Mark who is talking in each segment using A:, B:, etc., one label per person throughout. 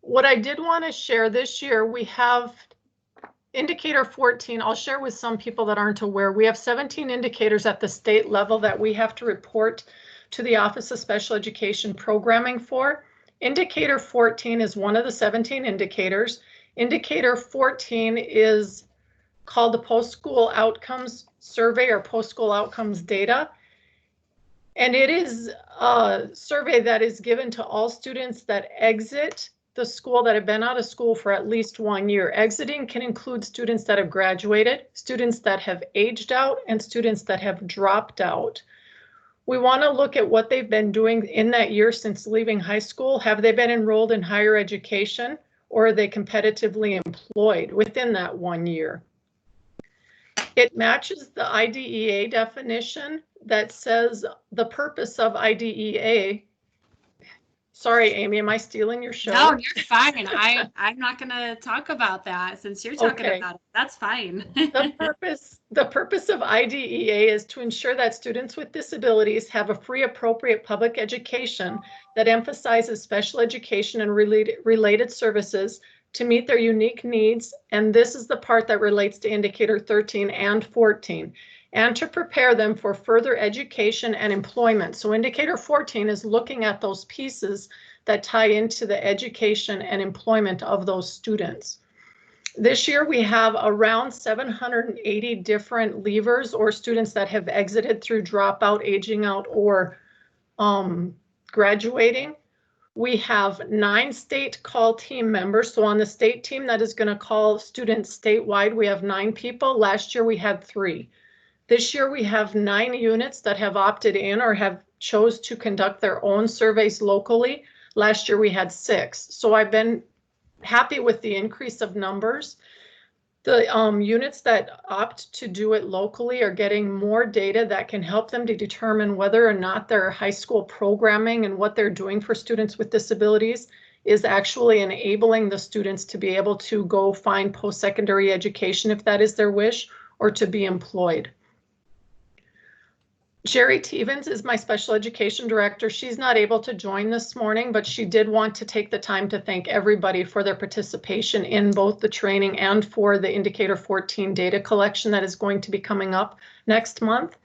A: what I did want to share this year, we have indicator 14. I'll share with some people that aren't aware. We have 17 indicators at the state level that we have to report to the Office of Special Education Programming for. Indicator 14 is one of the 17 indicators. Indicator 14 is called the Post-School Outcomes Survey or Post-School Outcomes Data. And it is a survey that is given to all students that exit the school, that have been out of school for at least 1 year. Exiting can include students that have graduated, students that have aged out, and students that have dropped out. We want to look at what they've been doing in that year since leaving high school. Have they been enrolled in higher education, or are they competitively employed within that 1 year? It matches the IDEA definition that says the purpose of IDEA. Sorry, Amy, am I stealing your show?
B: No, you're fine. I'm not going to talk about that since you're talking about it. That's fine.
A: The purpose of IDEA is to ensure that students with disabilities have a free, appropriate public education that emphasizes special education and related services to meet their unique needs. And this is the part that relates to indicator 13 and 14, and to prepare them for further education and employment. So indicator 14 is looking at those pieces that tie into the education and employment of those students. This year we have around 780 different leavers or students that have exited through dropout, aging out, or graduating. We have 9 state call team members. So on the state team that is going to call students statewide, we have 9 people. Last year we had 3. This year we have 9 units that have opted in or have chose to conduct their own surveys locally. Last year we had 6. So I've been happy with the increase of numbers. The units that opt to do it locally are getting more data that can help them to determine whether or not their high school programming and what they're doing for students with disabilities is actually enabling the students to be able to go find post-secondary education if that is their wish, or to be employed. Jerry Tevens is my special education director. She's not able to join this morning, but she did want to take the time to thank everybody for their participation in both the training and for the indicator 14 data collection that is going to be coming up next month.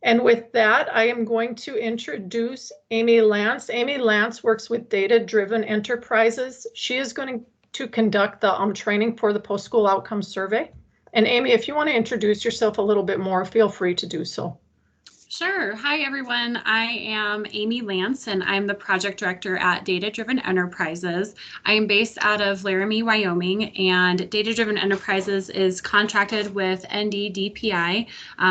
A: And with that, I am going to introduce Amy Lance. Amy Lance works with Data-Driven Enterprises. She is going to conduct the training for the post-school outcomes survey. And Amy, if you want to introduce yourself a little bit more, feel free to do so.
B: Sure. Hi, everyone. I am Amy Lance, and I'm the project director at Data-Driven Enterprises. I am based out of Laramie, Wyoming, and Data-Driven Enterprises is contracted with NDDPI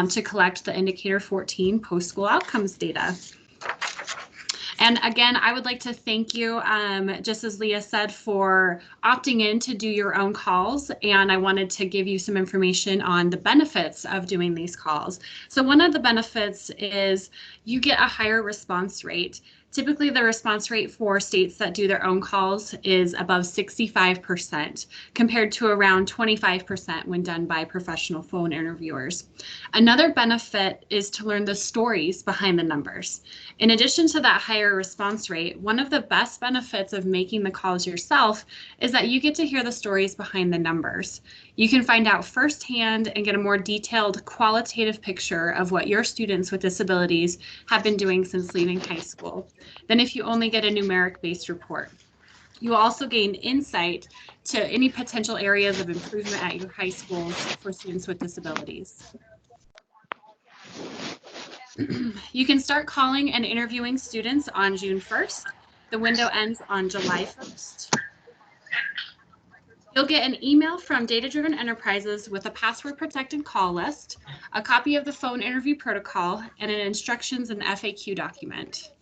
B: to collect the indicator 14 post-school outcomes data. And again, I would like to thank you, just as Leah said, for opting in to do your own calls. And I wanted to give you some information on the benefits of doing these calls. So one of the benefits is you get a higher response rate. Typically, the response rate for states that do their own calls is above 65%, compared to around 25% when done by professional phone interviewers. Another benefit is to learn the stories behind the numbers. In addition to that higher response rate, one of the best benefits of making the calls yourself is that you get to hear the stories behind the numbers. You can find out firsthand and get a more detailed qualitative picture of what your students with disabilities have been doing since leaving high school than if you only get a numeric-based report. You will also gain insight to any potential areas of improvement at your high schools for students with disabilities. You can start calling and interviewing students on June 1st. The window ends on July 1st. You'll get an email from Data-Driven Enterprises with a password-protected call list, a copy of the phone interview protocol, and an instructions and FAQ document.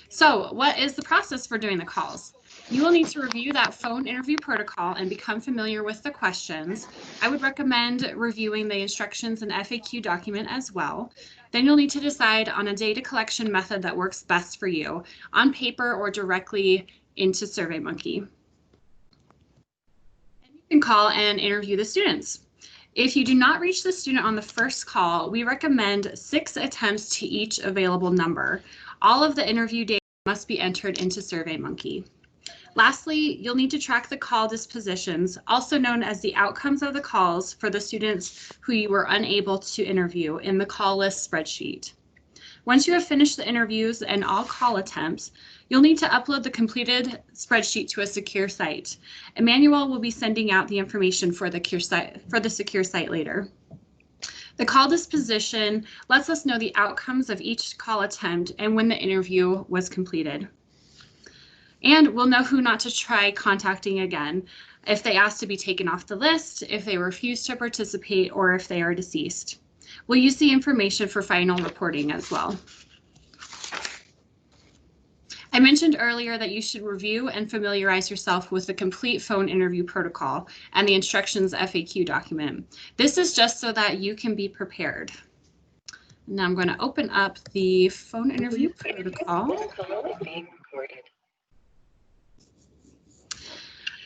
B: So what is the process for doing the calls? You will need to review that phone interview protocol and become familiar with the questions. I would recommend reviewing the instructions and FAQ document as well. Then you'll need to decide on a data collection method that works best for you, on paper or directly into SurveyMonkey. And you can call and interview the students. If you do not reach the student on the first call, we recommend 6 attempts to each available number. All of the interview data must be entered into SurveyMonkey. Lastly, you'll need to track the call dispositions, also known as the outcomes of the calls for the students who you were unable to interview in the call list spreadsheet. Once you have finished the interviews and all call attempts, you'll need to upload the completed spreadsheet to a secure site. Emmanuel will be sending out the information for the secure site later. The call disposition lets us know the outcomes of each call attempt and when the interview was completed. And we'll know who not to try contacting again, if they ask to be taken off the list, if they refuse to participate, or if they are deceased. We'll use the information for final reporting as well. I mentioned earlier that you should review and familiarize yourself with the complete phone interview protocol and the instructions FAQ document. This is just so that you can be prepared. Now I'm going to open up the phone interview protocol.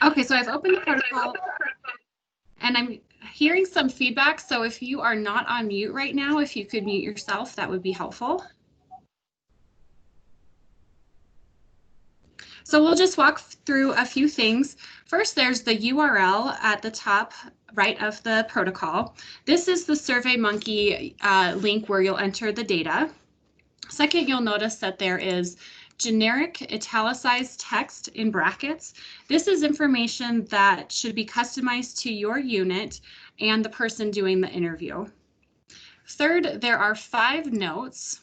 B: Okay, so I've opened the protocol and I'm hearing some feedback. So if you are not on mute right now, if you could mute yourself, that would be helpful. So we'll just walk through a few things. First, there's the URL at the top right of the protocol. This is the SurveyMonkey link where you'll enter the data. Second, you'll notice that there is generic italicized text in brackets. This is information that should be customized to your unit and the person doing the interview. Third, there are 5 notes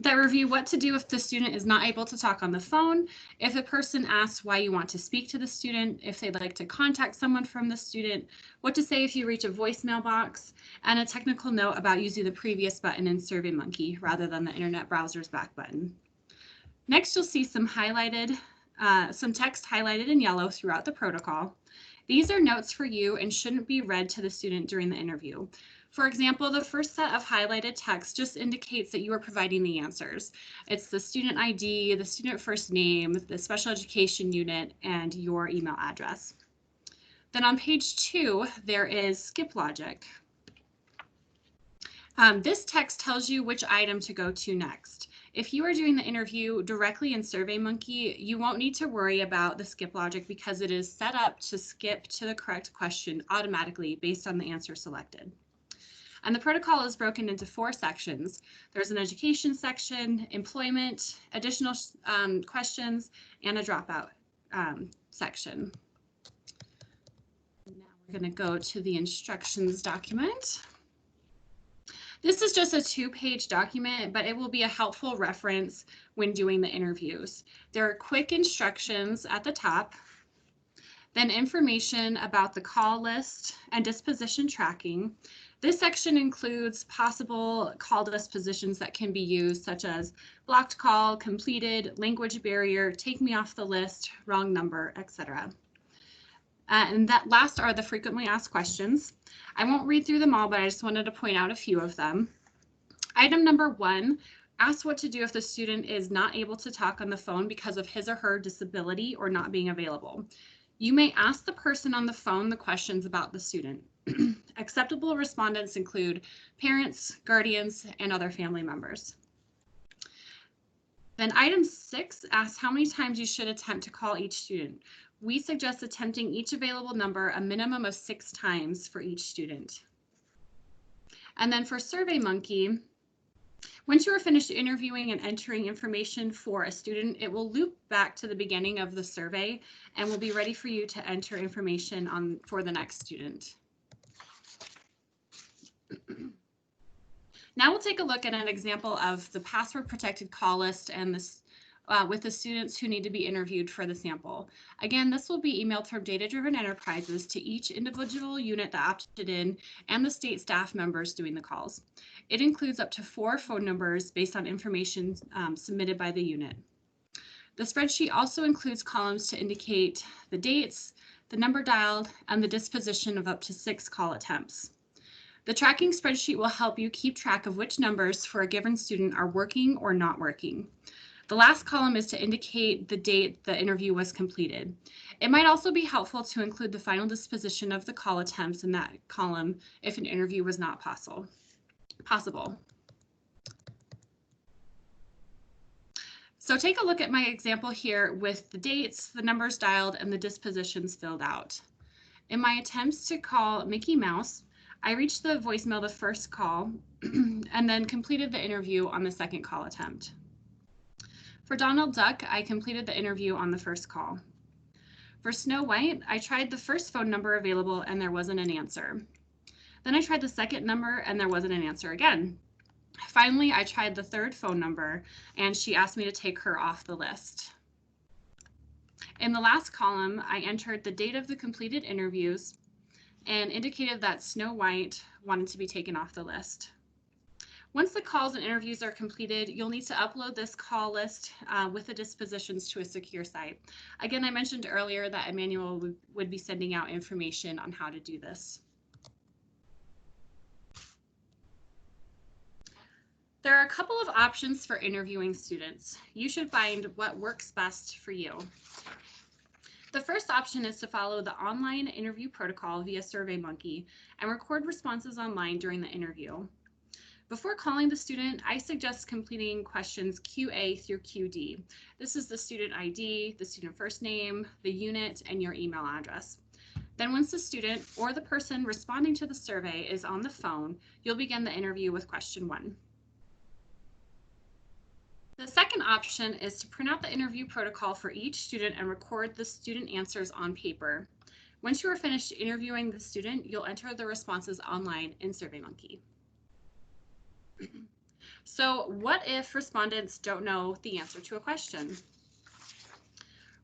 B: that review what to do if the student is not able to talk on the phone, if a person asks why you want to speak to the student, if they'd like to contact someone from the student, what to say if you reach a voicemail box, and a technical note about using the previous button in SurveyMonkey rather than the internet browser's back button. Next, you'll see some text highlighted in yellow throughout the protocol. These are notes for you and shouldn't be read to the student during the interview. For example, the first set of highlighted text just indicates that you are providing the answers. It's the student ID, the student first name, the special education unit, and your email address. Then on page 2, there is skip logic. This text tells you which item to go to next. If you are doing the interview directly in SurveyMonkey, you won't need to worry about the skip logic because it is set up to skip to the correct question automatically based on the answer selected. And the protocol is broken into 4 sections. There's an education section, employment, additional questions, and a dropout section. Now we're going to go to the instructions document. This is just a 2-page document, but it will be a helpful reference when doing the interviews. There are quick instructions at the top, then information about the call list and disposition tracking. This section includes possible call dispositions that can be used, such as blocked call, completed, language barrier, take me off the list, wrong number, etc. And that last are the frequently asked questions. I won't read through them all, but I just wanted to point out a few of them. Item number 1, ask what to do if the student is not able to talk on the phone because of his or her disability or not being available. You may ask the person on the phone the questions about the student. Acceptable respondents include parents, guardians, and other family members. Then item 6 asks how many times you should attempt to call each student. We suggest attempting each available number a minimum of 6 times for each student. And then for SurveyMonkey, once you are finished interviewing and entering information for a student, it will loop back to the beginning of the survey and will be ready for you to enter information for the next student. Now we'll take a look at an example of the password protected call list and this with the students who need to be interviewed for the sample. Again, this will be emailed from Data Driven Enterprises to each individual unit that opted in and the state staff members doing the calls. It includes up to 4 phone numbers based on information submitted by the unit. The spreadsheet also includes columns to indicate the dates, the number dialed, and the disposition of up to 6 call attempts. The tracking spreadsheet will help you keep track of which numbers for a given student are working or not working. The last column is to indicate the date the interview was completed. It might also be helpful to include the final disposition of the call attempts in that column if an interview was not possible. So take a look at my example here with the dates, the numbers dialed, and the dispositions filled out. In my attempts to call Mickey Mouse, I reached the voicemail the first call and then completed the interview on the second call attempt. For Donald Duck, I completed the interview on the first call. For Snow White, I tried the first phone number available and there wasn't an answer. Then I tried the second number and there wasn't an answer again. Finally, I tried the third phone number and she asked me to take her off the list. In the last column, I entered the date of the completed interviews and indicated that Snow White wanted to be taken off the list. Once the calls and interviews are completed, you'll need to upload this call list with the dispositions to a secure site. Again, I mentioned earlier that Emmanuel would be sending out information on how to do this. There are a couple of options for interviewing students. You should find what works best for you. The first option is to follow the online interview protocol via SurveyMonkey and record responses online during the interview. Before calling the student, I suggest completing questions QA through QD. This is the student ID, the student first name, the unit, and your email address. Then once the student or the person responding to the survey is on the phone, you'll begin the interview with question 1. The second option is to print out the interview protocol for each student and record the student answers on paper. Once you are finished interviewing the student, you'll enter the responses online in SurveyMonkey. So what if respondents don't know the answer to a question?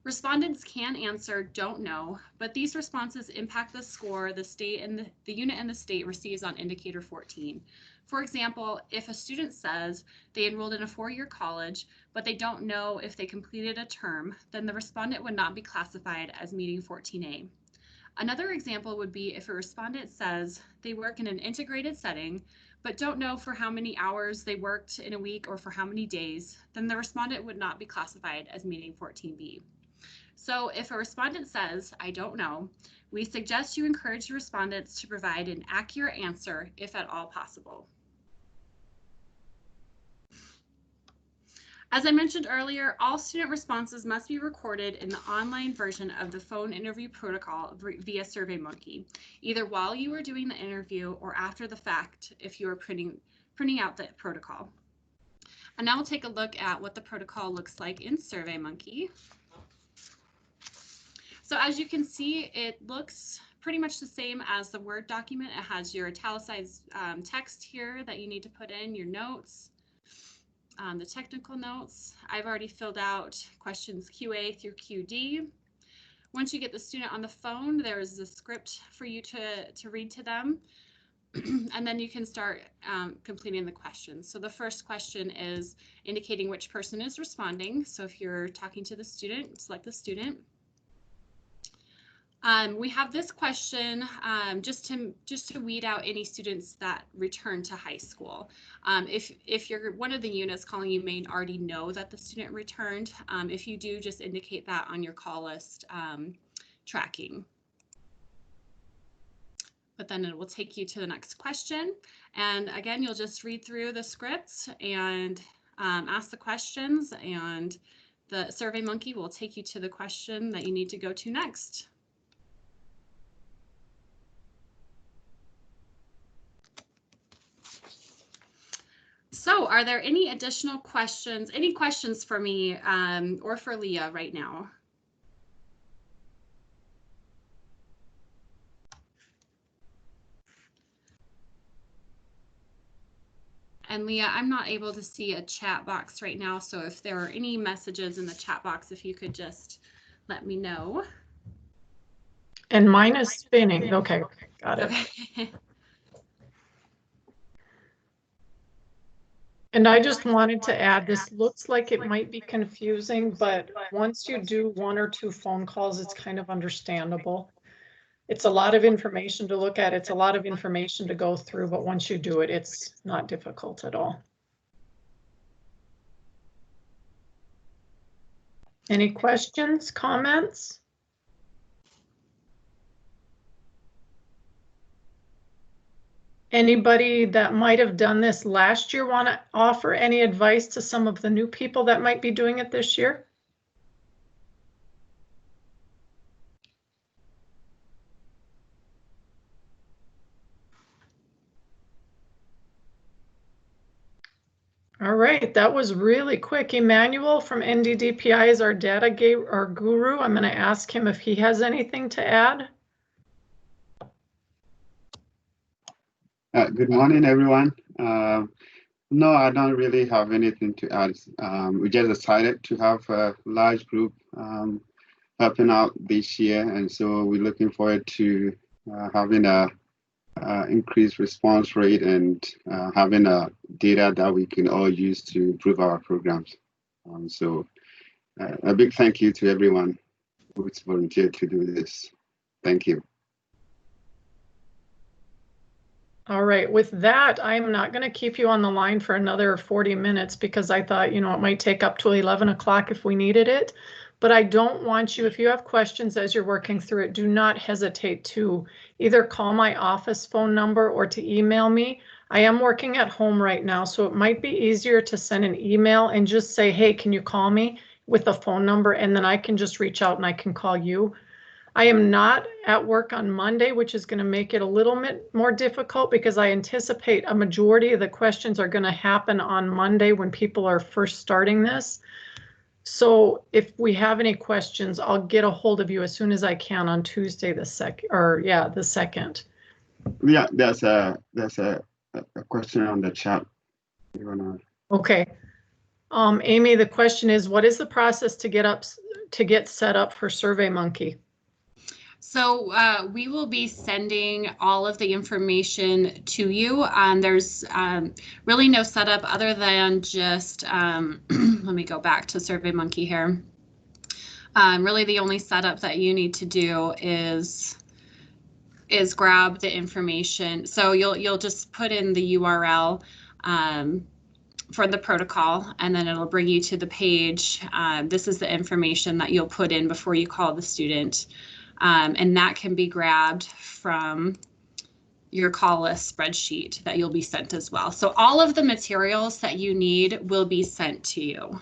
B: Respondents can answer don't know, but these responses impact the score the unit and the state receives on indicator 14. For example, if a student says they enrolled in a 4-year college, but they don't know if they completed a term, then the respondent would not be classified as meeting 14A. Another example would be if a respondent says they work in an integrated setting, but don't know for how many hours they worked in a week or for how many days, then the respondent would not be classified as meeting 14B. So if a respondent says, I don't know, we suggest you encourage the respondents to provide an accurate answer if at all possible. As I mentioned earlier, all student responses must be recorded in the online version of the phone interview protocol via SurveyMonkey, either while you are doing the interview or after the fact if you are printing out the protocol. And now we'll take a look at what the protocol looks like in SurveyMonkey. So as you can see, it looks pretty much the same as the Word document. It has your italicized text here that you need to put in, your notes, the technical notes. I've already filled out questions QA through QD. Once you get the student on the phone, there is a script for you to read to them. And then you can start completing the questions. So the first question is indicating which person is responding. So if you're talking to the student, select the student. We have this question just to weed out any students that return to high school. If you're one of the units calling, you may already know that the student returned. If you do, just indicate that on your call list tracking. But then it will take you to the next question. And again, you'll just read through the scripts and ask the questions, and the SurveyMonkey will take you to the question that you need to go to next. So are there any additional questions, any questions for me or for Leah right now? And Leah, I'm not able to see a chat box right now, so if there are any messages in the chat box, if you could just let me know.
A: And mine is spinning. Okay, got it.
B: Okay.
A: And I just wanted to add, this looks like it might be confusing, but once you do 1 or 2 phone calls, it's kind of understandable. It's a lot of information to look at. It's a lot of information to go through, but once you do it, it's not difficult at all. Any questions, comments? Anybody that might have done this last year want to offer any advice to some of the new people that might be doing it this year? All right, that was really quick. Emmanuel from NDDPI is our our guru. I'm going to ask him if he has anything to add.
C: Good morning, everyone. No, I don't really have anything to add. We just decided to have a large group helping out this year, and so we're looking forward to having a increased response rate and having data that we can all use to improve our programs. So a big thank you to everyone who's volunteered to do this. Thank you.
A: All right, with that, I'm not going to keep you on the line for another 40 minutes because I thought, it might take up to 11 o'clock if we needed it. But I don't want you, if you have questions as you're working through it, do not hesitate to either call my office phone number or to email me. I am working at home right now, so it might be easier to send an email and just say, hey, can you call me with a phone number? And then I can just reach out and I can call you. I am not at work on Monday, which is going to make it a little bit more difficult because I anticipate a majority of the questions are going to happen on Monday when people are first starting this. So if we have any questions, I'll get a hold of you as soon as I can on Tuesday the 2nd.
C: Yeah, there's a question on the chat.
A: Okay. Amy, the question is, what is the process to get set up for SurveyMonkey?
B: So we will be sending all of the information to you. There's really no setup other than just, let me go back to SurveyMonkey here. Really the only setup that you need to do is grab the information. So you'll just put in the URL for the protocol, and then it'll bring you to the page. This is the information that you'll put in before you call the student. And that can be grabbed from your call list spreadsheet that you'll be sent as well. So all of the materials that you need will be sent to you.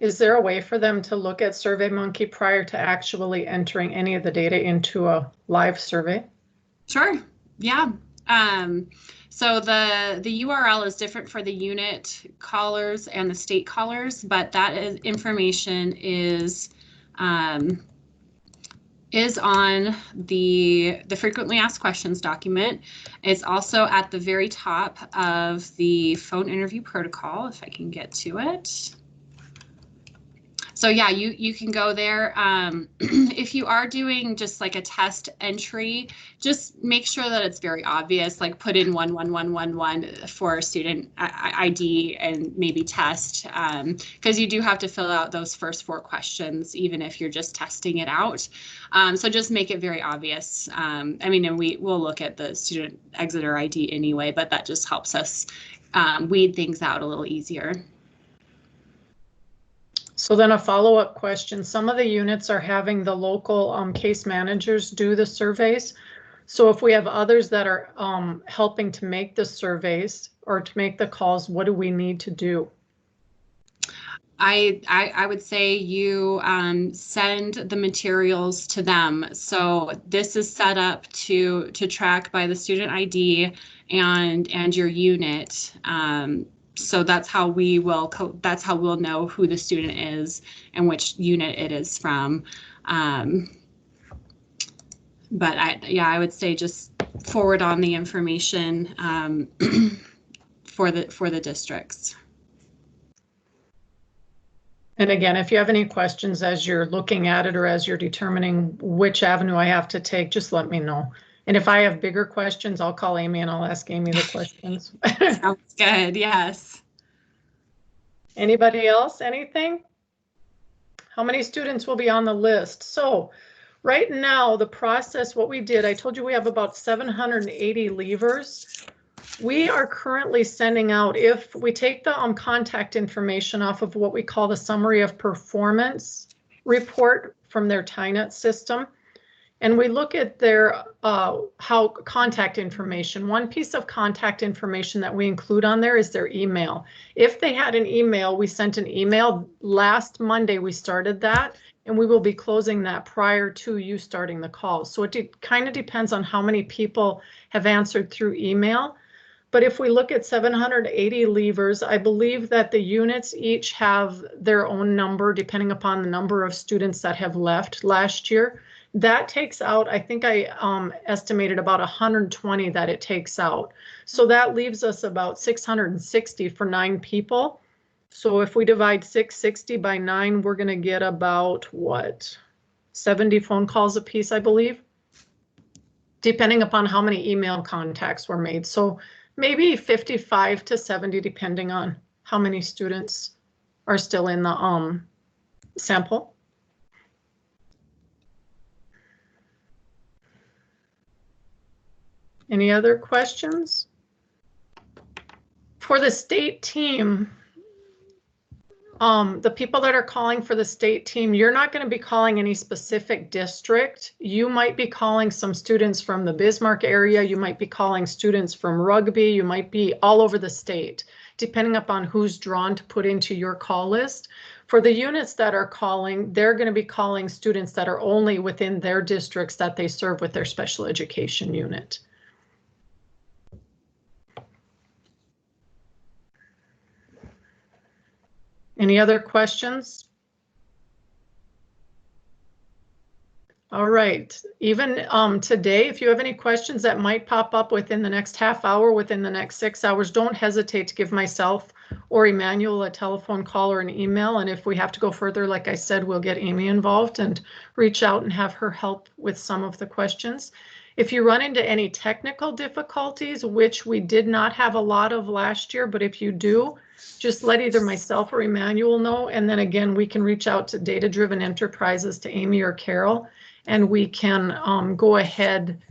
A: Is there a way for them to look at SurveyMonkey prior to actually entering any of the data into a live survey?
B: Sure, yeah. So the URL is different for the unit callers and the state callers, but that information is on the frequently asked questions document. It's also at the very top of the phone interview protocol, if I can get to it. So yeah, you can go there. If you are doing just like a test entry, just make sure that it's very obvious, like put in 11111 for student ID and maybe test, because you do have to fill out those first 4 questions, even if you're just testing it out. So just make it very obvious. I mean, and we'll look at the student exiter ID anyway, but that just helps us weed things out a little easier.
A: So then a follow-up question, some of the units are having the local case managers do the surveys. So if we have others that are helping to make the surveys or to make the calls, what do we need to do?
B: I would say you send the materials to them. So this is set up to track by the student ID and your unit. So that's how we'll know who the student is and which unit it is from. But I would say just forward on the information for the districts.
A: And again, if you have any questions as you're looking at it or as you're determining which avenue I have to take, just let me know. And if I have bigger questions, I'll call Amy and I'll ask Amy the questions.
B: Sounds good, yes.
A: Anybody else, anything? How many students will be on the list? So right now, the process, what we did, I told you we have about 780 leavers. We are currently sending out, if we take the contact information off of what we call the summary of performance report from their TINET system, and we look at their how contact information. One piece of contact information that we include on there is their email. If they had an email, we sent an email last Monday. We started that, and we will be closing that prior to you starting the call. So it kind of depends on how many people have answered through email. But if we look at 780 leavers, I believe that the units each have their own number depending upon the number of students that have left last year. That takes out, I think I estimated about 120 that it takes out. So that leaves us about 660 for 9 people. So if we divide 660 by 9, we're going to get about what? 70 phone calls a piece, I believe, depending upon how many email contacts were made. So maybe 55 to 70, depending on how many students are still in the sample. Any other questions? For the state team, the people that are calling for the state team, you're not going to be calling any specific district. You might be calling some students from the Bismarck area. You might be calling students from Rugby. You might be all over the state, depending upon who's drawn to put into your call list. For the units that are calling, they're going to be calling students that are only within their districts that they serve with their special education unit. Any other questions? All right, even today, if you have any questions that might pop up within the next half hour, within the next 6 hours, don't hesitate to give myself or Emmanuel a telephone call or an email. And if we have to go further, like I said, we'll get Amy involved and reach out and have her help with some of the questions. If you run into any technical difficulties, which we did not have a lot of last year, but if you do, just let either myself or Emmanuel know. And then again, we can reach out to Data Driven Enterprises, to Amy or Carol, and we can go ahead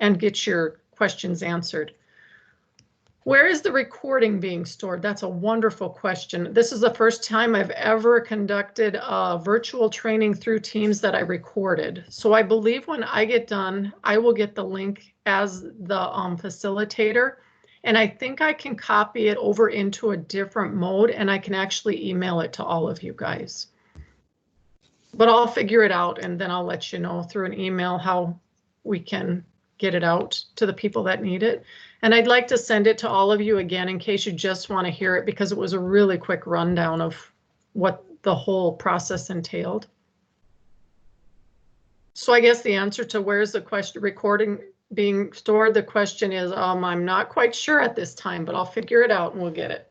A: and get your questions answered. Where is the recording being stored? That's a wonderful question. This is the first time I've ever conducted a virtual training through Teams that I recorded. So I believe when I get done, I will get the link as the facilitator. And I think I can copy it over into a different mode, and I can actually email it to all of you guys. But I'll figure it out, and then I'll let you know through an email how we can get it out to the people that need it. And I'd like to send it to all of you again in case you just want to hear it, because it was a really quick rundown of what the whole process entailed. So I guess the answer to where's the question recording being stored, the question is, I'm not quite sure at this time, but I'll figure it out and we'll get it.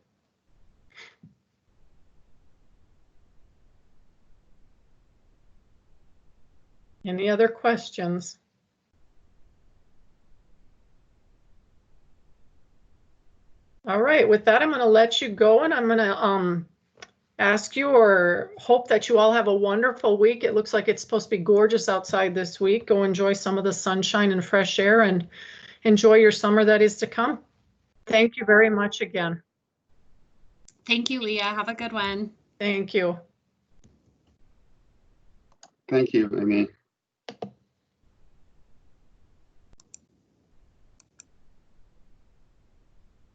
A: Any other questions? All right, with that, I'm going to let you go, and I'm going to ask you or hope that you all have a wonderful week. It looks like it's supposed to be gorgeous outside this week. Go enjoy some of the sunshine and fresh air and enjoy your summer that is to come. Thank you very much again.
B: Thank you, Leah. Have a good one.
A: Thank you.
C: Thank you, Amy.